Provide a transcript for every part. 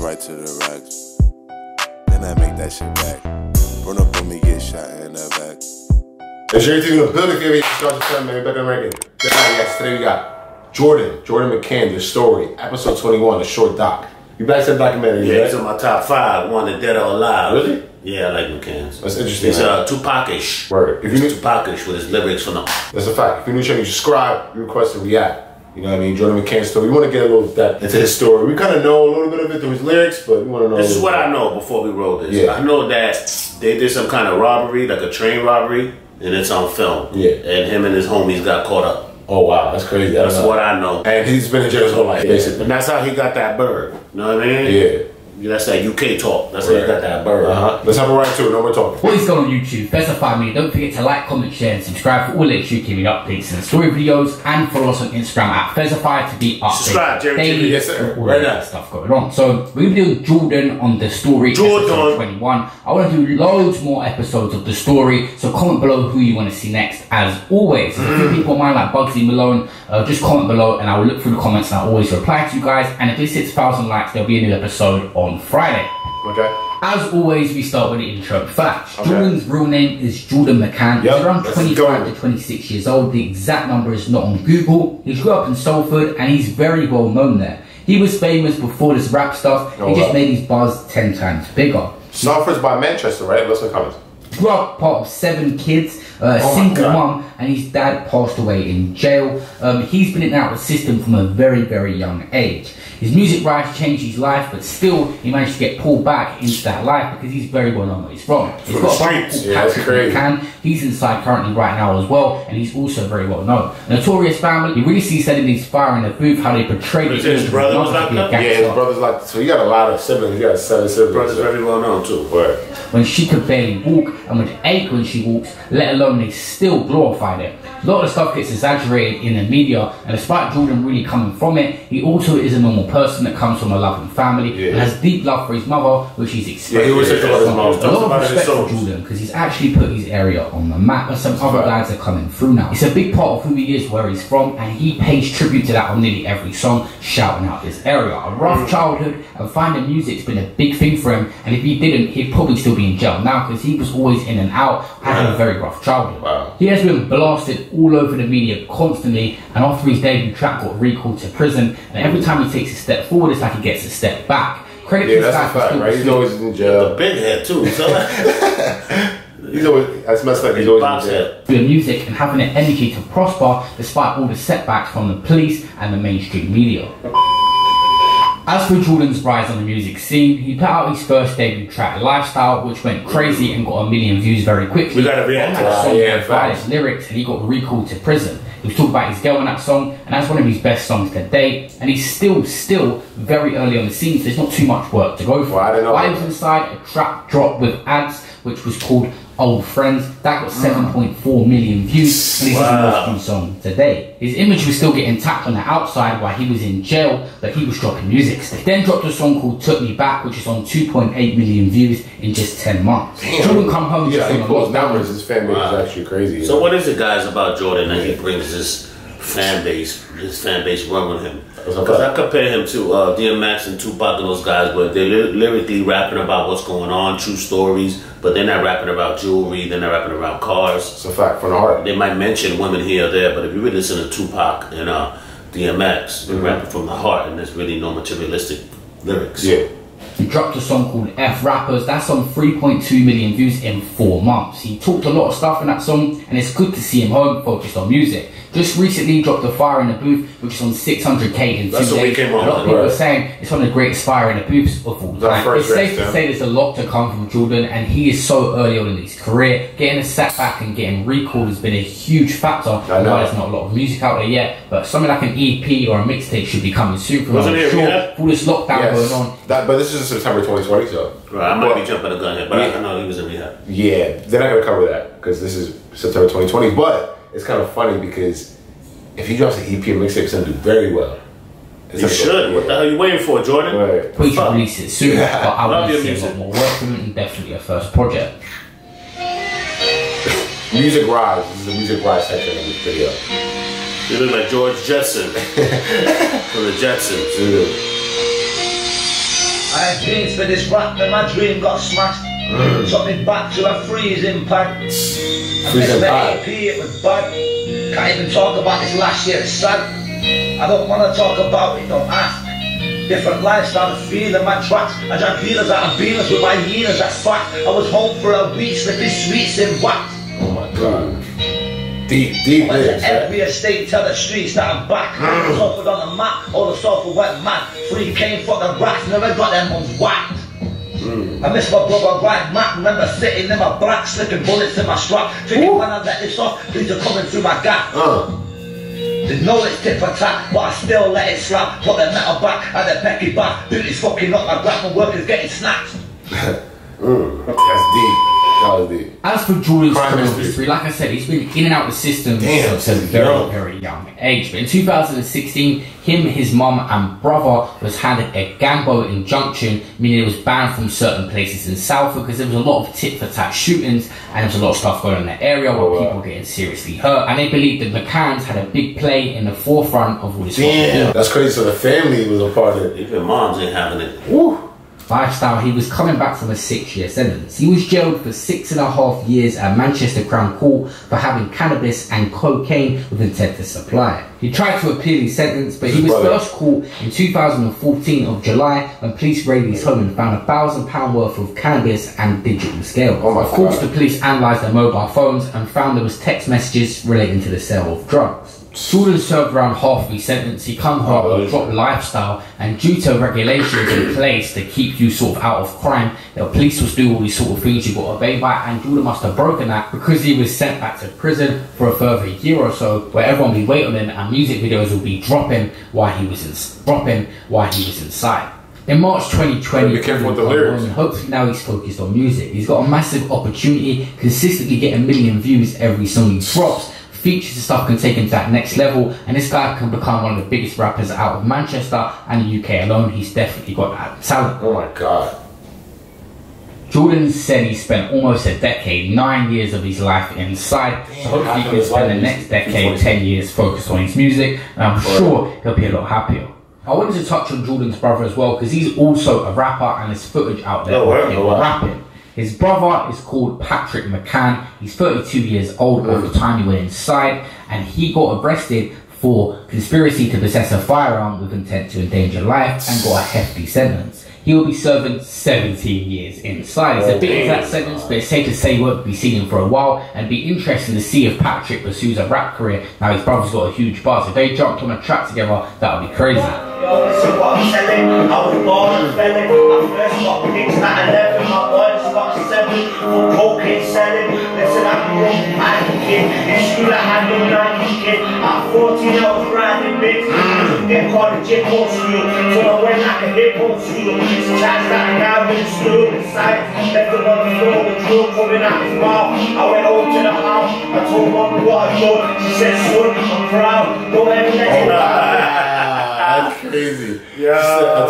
right to the racks. Then I make that shit back. Run up on me, get shot in the back. It's your team in the building, baby. Start the time, man. Back on record. Yes, today we got Jordan Mccann, The Story, episode 21, a short doc. You back to the documentary, yeah, right? he's in my top 5, wanted dead or alive. Really? Yeah, I like Mccann. That's interesting. He's Tupac-ish. Word. He's Tupac-ish with his lyrics from the... That's a fact. If you're new to the channel, you subscribe, you request to react. You know what I mean? Jordan Mccann's story. We want to get a little depth into his story. We kind of know a little bit of it through his lyrics, but we want to know. This is what I know before we roll this. Yeah. I know that they did some kind of robbery, like a train robbery, and it's on film. Yeah. And him and his homies got caught up. Oh, wow. That's crazy. That's what I know. And he's been in jail his whole life, basically. And that's how he got that bird. You know what I mean? Yeah. That's that UK talk. That's how he got that bird. Let's have a right to it. No more talking. What is going on YouTube? Verify me. Don't forget to like, comment, share, and subscribe for all latest UK updates and story videos. And follow us on Instagram at Verify to be updated Subscribe, Jerry. daily. Yes, sir. All Right that now. stuff going on. So we're gonna do Jordan on The Story, episode 21. I want to do loads more episodes of The Story. So comment below who you want to see next. As always, there's a few people of mine like Bugsy Malone. Just comment below, and I will look through the comments and I'll always reply to you guys. And if this hits 1,000 likes, there'll be a new episode on Friday. Okay. As always, we start with the intro facts. Okay. Jordan's real name is Jordan Mccann. Yep, He's around let's 25 go. to 26 years old. The exact number is not on Google. He grew up in Salford and he's very well known there. He was famous before this rap stuff. Oh, he just wow. made his buzz 10 times bigger. Salford's by Manchester, right? Let's comments. Grew up part of 7 kids, a single mum, and his dad passed away in jail. He's been in and out of the system from a very, very young age. His music rise changed his life, but still he managed to get pulled back into that life because he's very well known where he's from. He's got a brother called Patrick Mccann. He's inside currently right now as well, and he's also very well known. Notorious family. You really see setting these fire in the booth, how they portray it. His brother was like that? Yeah, his brother's like, so you got a lot of siblings. You got 7 siblings. Brother's very well known too. Word. When she could barely walk and would ache when she walks, let alone they still glorified it. A lot of the stuff gets exaggerated in the media, and despite Jordan really coming from it, he also is a normal person that comes from a loving family and has deep love for his mother, which he's expressed. Yeah, he was talking about his mom. A lot of respect for Jordan because he's actually put his area on the map, and some other guys are coming through now. It's a big part of who he is, where he's from, and he pays tribute to that on nearly every song, shouting out his area. A rough childhood, and finding music's been a big thing for him, and if he didn't, he'd probably still be in jail now because he was always in and out, had a very rough childhood. Wow. He has been blasted all over the media constantly, and after his debut track got recalled to prison, and every time he takes a step forward, it's like he gets a step back. Credit to that's a fact, right? He's always in jail. The big head too. So he's always, that's messed up. He's always in jail. Doing music and having the energy to prosper despite all the setbacks from the police and the mainstream media. As for Jordan's rise on the music scene, he put out his first debut track, Lifestyle, which went crazy and got 1 million views very quickly. We gotta react to that that. song Yeah, had violent lyrics, and he got recalled to prison. He was talking about his girl in that song, and that's one of his best songs to date. And he's still very early on the scene, so there's not too much work to go for. Well, I didn't know While he was inside, a track dropped with ads, which was called Old Friends. That got 7.4 million views, and he's the most viewed song today. His image was still getting tapped on the outside while he was in jail, but he was dropping music still. He then dropped a song called Took Me Back, which is on 2.8 million views in just 10 months. Jordan come home. Yeah, he pulls numbers. His fan base is actually crazy. So what is it, guys, about Jordan that he brings his fan base run with him? Because I compare him to DMX and Tupac and those guys, where they're lyrically rapping about what's going on, true stories, but they're not rapping about jewelry, they're not rapping about cars. It's a fact, from the heart. They might mention women here or there, but if you really listen to Tupac and DMX, they're rapping from the heart, and there's really no materialistic lyrics. Yeah. He dropped a song called F Rappers. That's on 3.2 million views in 4 months. He talked a lot of stuff in that song, and it's good to see him home focused on music. Just recently dropped a Fire in the Booth, which is on 600k in 2 days. we came on. A lot of people are saying it's one of the greatest Fire in the Booths of all time. It's safe to say there's a lot to come from Jordan, and he is so early on in his career. Getting a setback and getting recalled has been a huge factor. I know there's not a lot of music out there yet, but something like an EP or a mixtape should be coming soon. From I'm sure all this lockdown going on. But this is September 2020, so. Right, I might be jumping the gun here, but I know he was in rehab. Yeah, they're not going to cover that because this is September 2020. But it's kind of funny because if he drops an EP or mixtape, it's going to do very well. You should. What the hell are you waiting for, Jordan? Right. Please should release it soon, but I Love want your to see a music. lot more work from it, and definitely a first project. Music Rise. This is the Music Rise section of this video. You look like George Jetson from the Jetsons. Dude. I had dreams for this rap, and my dream got smashed. Took me back to a freezing pad. I missed the AP, it was bad. Can't even talk about this last year, it's sad. I don't wanna talk about it, don't ask. Different lifestyle, feeling my tracks. I drank dealers out of beaners with my hyenas, that's fact. I was home for a week, slipping sweets in wax. Oh my God. Deep lyrics, every estate tell the streets that I'm back. Suffered on the map, all the sofa went mad. Free came for the rats, never got them ones whacked. I miss my brother right Mac, remember sitting in my black, slipping bullets in my strap. Thinking when I let this off, things are coming through my gap. They know it's tit for tat, but I still let it slap. Put the metal back, had the pecky back. Booty's fucking up, my grab, my work is getting snatched. That's deep. That was deep. As for Jordan's criminal history, like I said, he's been in and out of the system since a very, very young age. But in 2016, him, his mum and brother was handed a Gambo injunction, meaning it was banned from certain places in Southwark because there was a lot of tit-for-tat shootings and there was a lot of stuff going on in the area where people were getting seriously hurt. And they believed that Mccanns had a big play in the forefront of all this. Damn, that's crazy. So the family was a part of it. Even moms ain't having it. Woo. Lifestyle, he was coming back from a 6-year sentence. He was jailed for 6.5 years at Manchester Crown Court for having cannabis and cocaine with intent to supply it. He tried to appeal his sentence, but he was first caught in 2014 of July when police raided his home and found £1,000 worth of cannabis and digital scales. Of course, the police analysed their mobile phones and found there was text messages relating to the sale of drugs. Jordan served around half of his sentence. He come home with a drop lifestyle, and due to regulations in place to keep you sort of out of crime, the police was doing all these sort of things you got to obey by, and Jordan must have broken that because he was sent back to prison for a further year or so, where everyone will be waiting on him and music videos will be dropping while he was inside. In March 2020, be careful with the lyrics. Hopefully now he's focused on music. He's got a massive opportunity, consistently getting 1 million views every song he drops. Features and stuff can take him to that next level, and this guy can become one of the biggest rappers out of Manchester and the UK alone. He's definitely got that talent. Oh my God. Jordan said he spent almost a decade, 9 years of his life inside. So hopefully he can spend the next decade, 10 years focused on his music, and I'm sure he'll be a lot happier. I wanted to touch on Jordan's brother as well, because he's also a rapper and there's footage out there of him rapping. His brother is called Patrick Mccann. He's 32 years old at the time he went inside, and he got arrested for conspiracy to possess a firearm with intent to endanger life and got a hefty sentence. He will be serving 17 years inside. It's a bit of that sentence, but it's safe to say he won't be seen him for a while, and it'd be interesting to see if Patrick pursues a rap career. Now his brother's got a huge buzz. If they jumped on a track together, that would be crazy. So what I'm selling, I was born a felon. I first got pigs at 11, my boys got 7 for cocaine selling. Listen, I'm young, I'm a kid. In school I had no 90 kid. At 14 I was riding big. Get called a jip hole school, so I went like a hip hole school. Chance that I got in school inside. Left him on the floor with drool coming out his mouth. I went over to the house, I told mom what I told. She said, son, I'm proud. Don't ever let it go. That's crazy. Yeah. I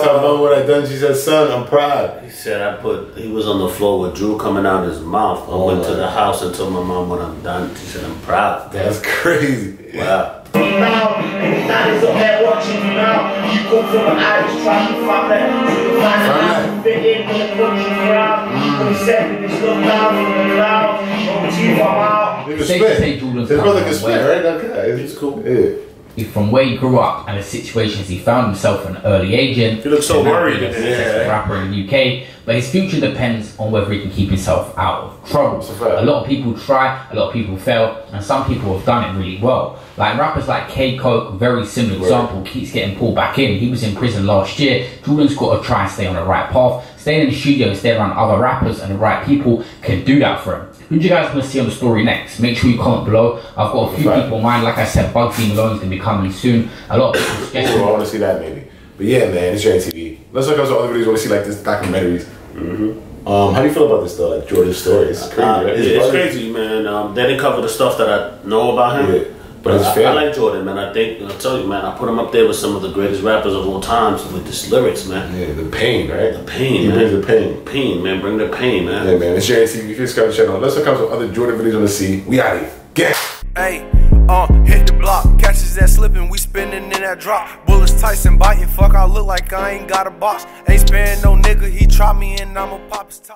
told mom what I done. She said, son, I'm proud. He said he was on the floor with drool coming out of his mouth. I went to the house and told my mom what I'm done. She said, I'm proud. That's crazy. Wow. Now, and his dad is up there watching you now. You come from an Irish traffic family, so you find a man to fit in with the country crowd. When he said with his look down from the cloud, over to you from out. He was spit. His brother can spit, right? Okay, he's cool. Yeah. From where he grew up and the situations he found himself at an early age in. He looks so worried. He's a rapper in the UK, but his future depends on whether he can keep himself out of trouble. A lot of people try, a lot of people fail, and some people have done it really well. Like rappers like K-Coke, very similar example, keeps getting pulled back in. He was in prison last year. Jordan's got to try and stay on the right path. Stay in the studio, stay around other rappers, and the right people can do that for him. Who do you guys want to see on the story next? Make sure you comment below. I've got a few people in mind. Like I said, Bugsy Malone's going to be coming soon. A lot of people suggested. I want to see that maybe. But yeah, man, it's JTV. Let's look at some other videos. Want to see like this documentaries. How do you feel about this though? Like Jordan's story? It's crazy, right? It's crazy, man. They didn't cover the stuff that I know about him. Yeah. But it's I like Jordan, man. I tell you, man, I put him up there with some of the greatest rappers of all times with his lyrics, man. Yeah, the pain, right? The pain, he man. brings the pain. Pain, man. Bring the pain, man. Yeah, man. It's JTV. If you subscribe to the channel, let's look at some other Jordan videos on the sea. We out here. Get. Hey, hit the block, catch Branches that slipping, we spinning in that drop. Bullets Tyson biting, fuck, I look like I ain't got a box. Ain't sparing no nigga, he try me and I'ma pop his top.